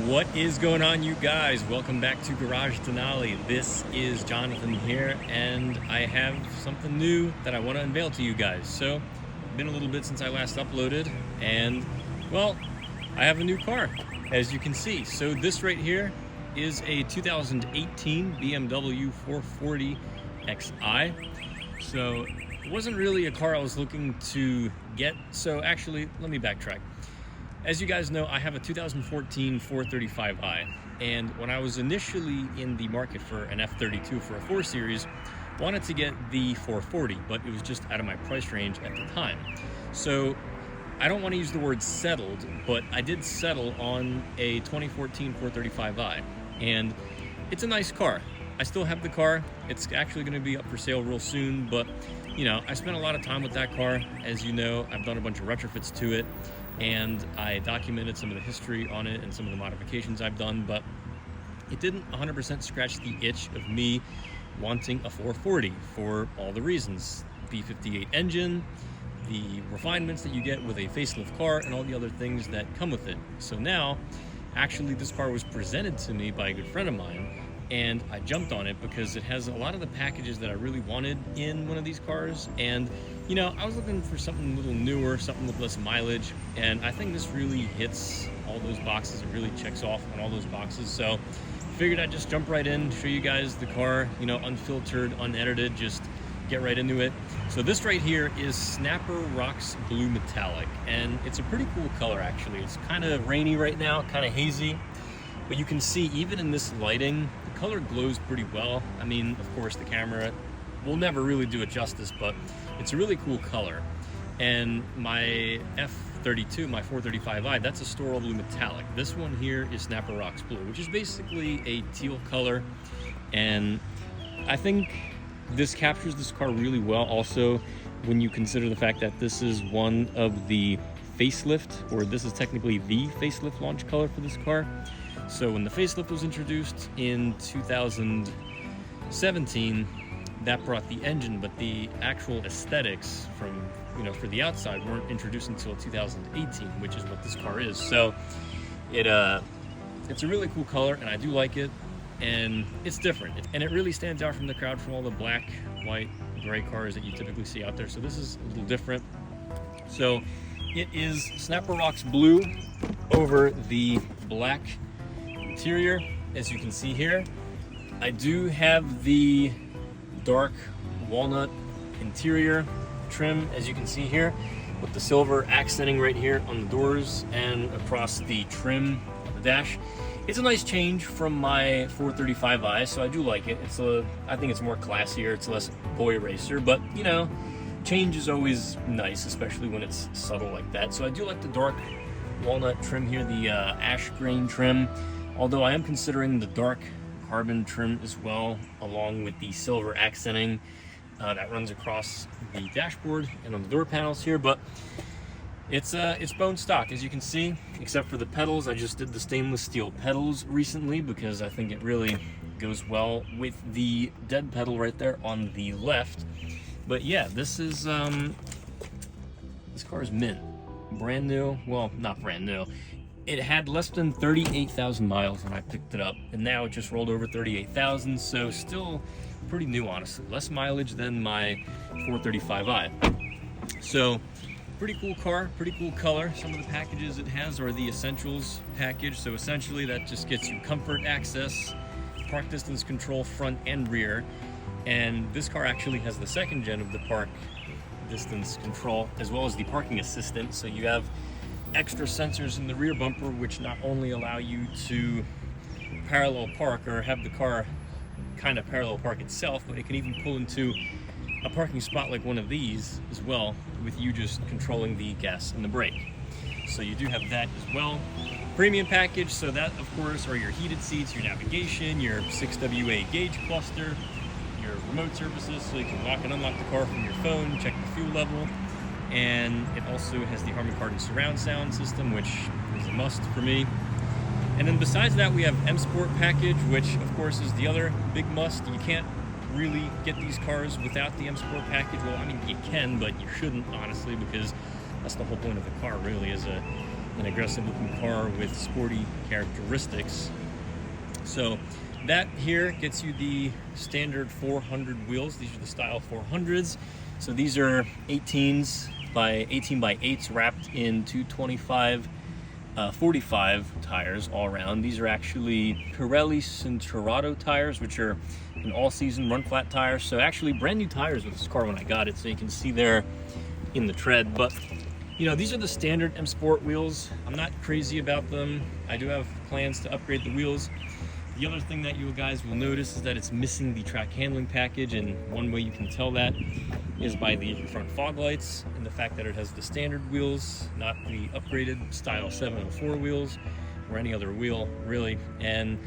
What is going on, you guys? Welcome back to Garage Denali. This is Jonathan here, and I have something new that I want to unveil to you guys. So, it's been a little bit since I last uploaded, and, well, I have a new car, as you can see. So this right here is a 2018 BMW 440 Xi. So, it wasn't really a car I was looking to get. So, actually, let me backtrack. As you guys know, I have a 2014 435i, and when I was initially in the market for an F32 for a 4 Series, wanted to get the 440, but it was just out of my price range at the time. So I don't want to use the word settled, but I did settle on a 2014 435i, and it's a nice car. I still have the car. It's actually going to be up for sale real soon, but you know, I spent a lot of time with that car. As you know, I've done a bunch of retrofits to it, and I documented some of the history on it and some of the modifications I've done, but it didn't 100% scratch the itch of me wanting a 440 for all the reasons. B58 engine, the refinements that you get with a facelift car, and all the other things that come with it. So now, actually, this car was presented to me by a good friend of mine, and I jumped on it because it has a lot of the packages that I really wanted in one of these cars. And you know, I was looking for something a little newer, something with less mileage, and I think this really hits all those boxes. It really checks off on all those boxes. So figured I'd just jump right in, show you guys the car, you know, unfiltered, unedited, just get right into it. So this right here is Snapper Rocks Blue Metallic, and it's a pretty cool color actually. It's kind of rainy right now, kind of hazy, but you can see even in this lighting, the color glows pretty well. I mean, of course, the camera will never really do it justice, but it's a really cool color. And my F32, my 435i, that's a Storal Blue Metallic. This one here is Snapper Rocks Blue, which is basically a teal color. And I think this captures this car really well also when you consider the fact that this is one of the facelift, or this is technically the facelift launch color for this car. So when the facelift was introduced in 2017, that brought the engine, but the actual aesthetics from, you know, for the outside weren't introduced until 2018, which is what this car is. So it's a really cool color, and I do like it, and it's different, and it really stands out from the crowd from all the black, white, gray cars that you typically see out there. So this is a little different. So it is Snapper Rocks Blue over the black interior, as you can see here. I do have the dark walnut interior trim, as you can see here, with the silver accenting right here on the doors and across the trim of the dash. It's a nice change from my 435i, so I do like it. I think it's more classier, it's less boy racer, but you know, change is always nice, especially when it's subtle like that. So I do like the dark walnut trim here, the ash grain trim, although I am considering the dark carbon trim as well, along with the silver accenting that runs across the dashboard and on the door panels here. But it's bone stock, as you can see, except for the pedals. I just did the stainless steel pedals recently because I think it really goes well with the dead pedal right there on the left. But yeah, this car is mint, brand new. Well, not brand new. It had less than 38,000 miles when I picked it up, and now it just rolled over 38,000, so still pretty new, honestly. Less mileage than my 435i. So, pretty cool car, pretty cool color. Some of the packages it has are the Essentials package, so essentially that just gets you comfort, access, park distance control front and rear, and this car actually has the second gen of the park distance control, as well as the parking assistant, so you have extra sensors in the rear bumper, which not only allow you to parallel park or have the car kind of parallel park itself, but it can even pull into a parking spot like one of these as well, with you just controlling the gas and the brake. So you do have that as well. Premium package, so that of course are your heated seats, your navigation, your 6WA gauge cluster, your remote services, so you can lock and unlock the car from your phone, check the fuel level. And it also has the Harman Kardon surround sound system, which is a must for me. And then besides that, we have M Sport package, which of course is the other big must. You can't really get these cars without the M Sport package. Well, I mean, you can, but you shouldn't, honestly, because that's the whole point of the car, really, is a an aggressive looking car with sporty characteristics. So that here gets you the standard 400 wheels. These are the style 400s. So these are 18s by 18 by 8s wrapped in 225 45 tires all around. These are actually Pirelli Cinturato tires, which are an all-season run flat tire. So actually brand new tires with this car when I got it, so you can see there in the tread. But you know, these are the standard M Sport wheels. I'm not crazy about them. I do have plans to upgrade the wheels. The other thing that you guys will notice is that it's missing the track handling package, and one way you can tell that is by the front fog lights and the fact that it has the standard wheels, not the upgraded style 704 wheels or any other wheel really. And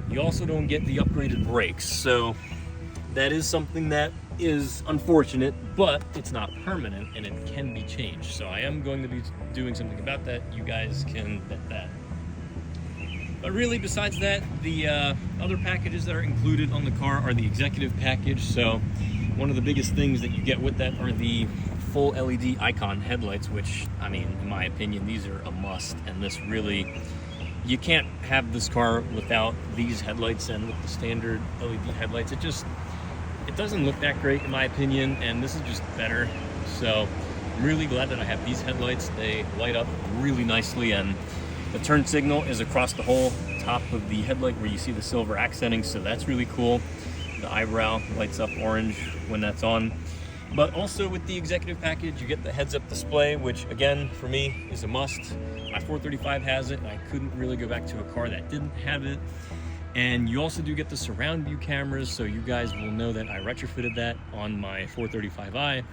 you also don't get the upgraded brakes, so that is something that is unfortunate, but it's not permanent and it can be changed. So I am going to be doing something about that. You guys can bet that. But really, besides that, the other packages that are included on the car are the executive package. So one of the biggest things that you get with that are the full LED icon headlights, which, I mean, in my opinion, these are a must. And this really, you can't have this car without these headlights and with the standard LED headlights. It doesn't look that great in my opinion, and this is just better. So I'm really glad that I have these headlights. They light up really nicely, and the turn signal is across the whole top of the headlight where you see the silver accenting, so that's really cool. The eyebrow lights up orange when that's on. But also with the executive package, you get the heads-up display, which again, for me, is a must. My 435 has it, and I couldn't really go back to a car that didn't have it. And you also do get the surround view cameras, so you guys will know that I retrofitted that on my 435i.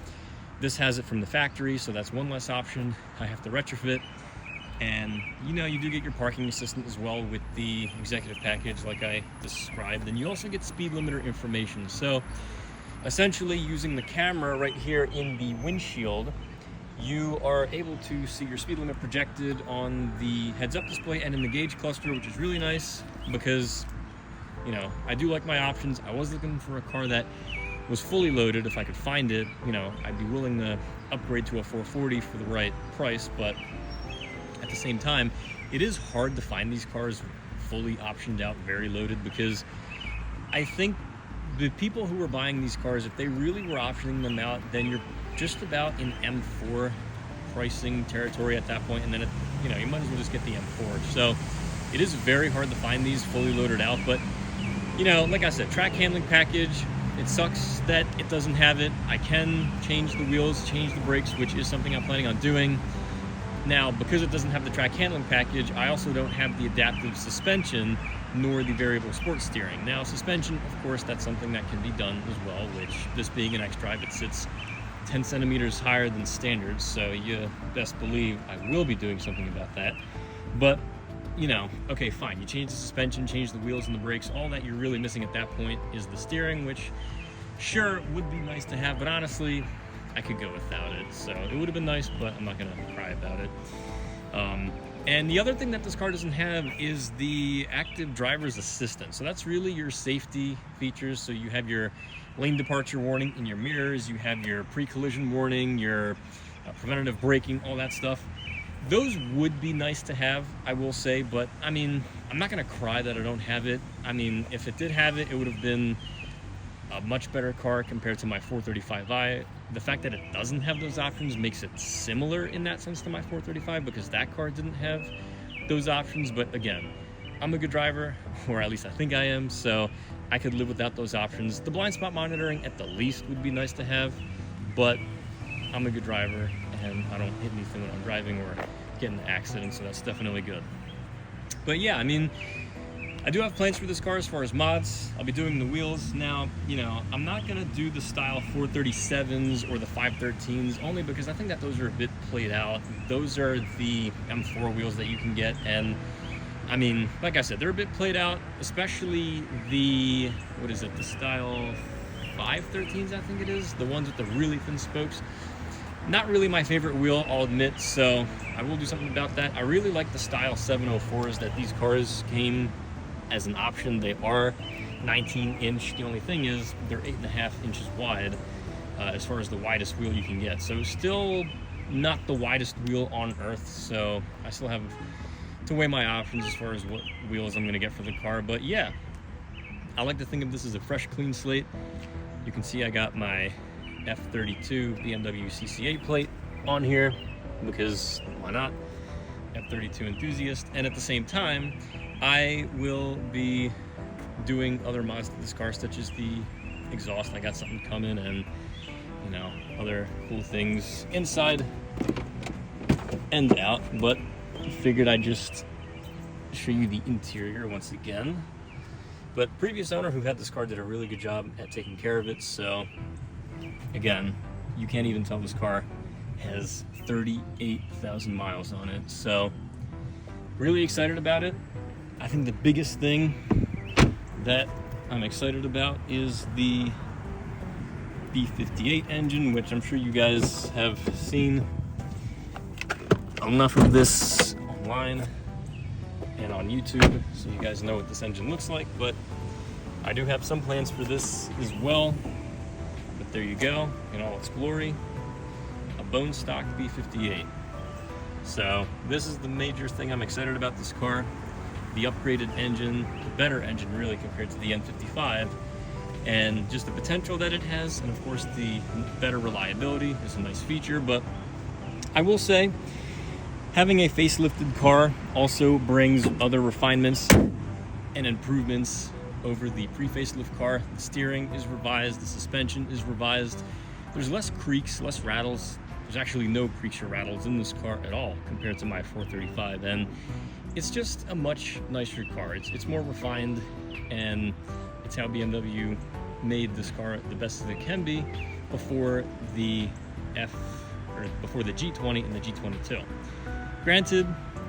This has it from the factory, so that's one less option I have to retrofit. And you know, you do get your parking assistant as well with the executive package like I described. And you also get speed limiter information. So essentially, using the camera right here in the windshield, you are able to see your speed limit projected on the heads-up display and in the gauge cluster, which is really nice because, you know, I do like my options. I was looking for a car that was fully loaded. If I could find it, you know, I'd be willing to upgrade to a 440 for the right price, but at the same time, it is hard to find these cars fully optioned out, very loaded, because I think the people who are buying these cars, if they really were optioning them out, then you're just about in M4 pricing territory at that point, and then it, you know, you might as well just get the M4. So it is very hard to find these fully loaded out, but you know, like I said, track handling package, it sucks that it doesn't have it. I can change the wheels, change the brakes, which is something I'm planning on doing. Now, because it doesn't have the track handling package, I also don't have the adaptive suspension nor the variable sport steering. Now, suspension, of course, that's something that can be done as well, which, this being an X-Drive, it sits 10 centimeters higher than standard, so you best believe I will be doing something about that. But, you know, okay, fine, you change the suspension, change the wheels and the brakes, all that you're really missing at that point is the steering, which, sure, would be nice to have, but honestly, I could go without it. So it would have been nice, but I'm not gonna cry about it. And the other thing that this car doesn't have is the active driver's assistant. So that's really your safety features. So you have your lane departure warning in your mirrors, you have your pre-collision warning, your preventative braking, all that stuff. Those would be nice to have, I will say, but I mean, I'm not gonna cry that I don't have it. I mean, if it did have it, it would have been a much better car compared to my 435i. The fact that it doesn't have those options makes it similar in that sense to my 435, because that car didn't have those options. But again, I'm a good driver, or at least I think I am, so I could live without those options. The blind spot monitoring at the least would be nice to have, but I'm a good driver and I don't hit anything when I'm driving or get in an accident, so that's definitely good. But yeah, I mean, I do have plans for this car as far as mods. I'll be doing the wheels. Now, you know, I'm not gonna do the style 437s or the 513s, only because I think that those are a bit played out. Those are the M4 wheels that you can get, and I mean, like I said, they're a bit played out, especially the, what is it, the style 513s, I think it is, the ones with the really thin spokes. Not really my favorite wheel, I'll admit, so I will do something about that. I really like the style 704s that these cars came as an option. They are 19-inch. The only thing is they're 8.5 inches wide as far as the widest wheel you can get. So still not the widest wheel on earth, so I still have to weigh my options as far as what wheels I'm going to get for the car. But yeah, I like to think of this as a fresh, clean slate. You can see I got my F32 BMW CC8 plate on here because why not? F32 enthusiast. And at the same time, I will be doing other mods to this car, such as the exhaust. I got something coming, and you know, other cool things inside and out. But I figured I'd just show you the interior once again. But previous owner who had this car did a really good job at taking care of it. So again, you can't even tell this car has 38,000 miles on it. So really excited about it. I think the biggest thing that I'm excited about is the B58 engine, which I'm sure you guys have seen enough of this online and on YouTube, so you guys know what this engine looks like. But I do have some plans for this as well. But there you go, in all its glory, a bone stock B58. So this is the major thing I'm excited about this car. The upgraded engine, the better engine really compared to the N55, and just the potential that it has, and of course the better reliability is a nice feature. But I will say, having a facelifted car also brings other refinements and improvements over the pre-facelift car. The steering is revised, the suspension is revised, there's less creaks, less rattles. There's actually no creaks or rattles in this car at all compared to my 435, and it's just a much nicer car. It's more refined, and it's how BMW made this car the best that it can be before the before the G20 and the G22. Granted,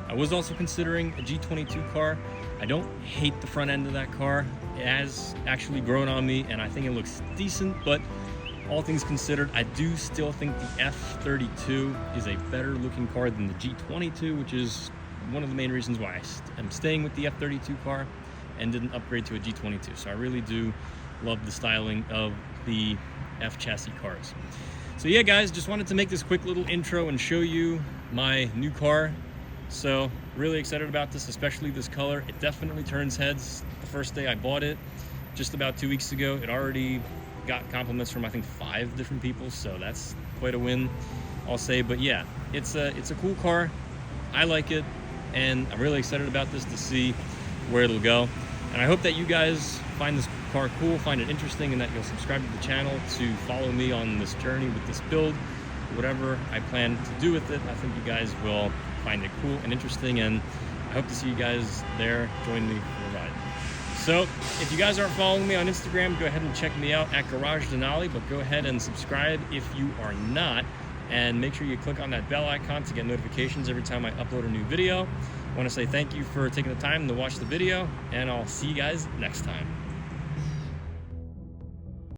I was also considering a G22 car. I don't hate the front end of that car. It has actually grown on me, and I think it looks decent, but all things considered, I do still think the F32 is a better looking car than the G22, which is one of the main reasons why I'm staying with the F32 car and didn't upgrade to a G22. So I really do love the styling of the F chassis cars. So yeah, guys, just wanted to make this quick little intro and show you my new car. So really excited about this, especially this color. It definitely turns heads. The first day I bought it, just about 2 weeks ago, it already got compliments from I think 5 different people, so that's quite a win, I'll say. But yeah, it's a cool car. I like it, and I'm really excited about this to see where it'll go. And I hope that you guys find this car cool, find it interesting, and that you'll subscribe to the channel to follow me on this journey with this build. Whatever I plan to do with it, I think you guys will find it cool and interesting, and I hope to see you guys there. Join me for the ride. So if you guys aren't following me on Instagram, go ahead and check me out at Garage Denali, but go ahead and subscribe if you are not, and make sure you click on that bell icon to get notifications every time I upload a new video. I want to say thank you for taking the time to watch the video, and I'll see you guys next time.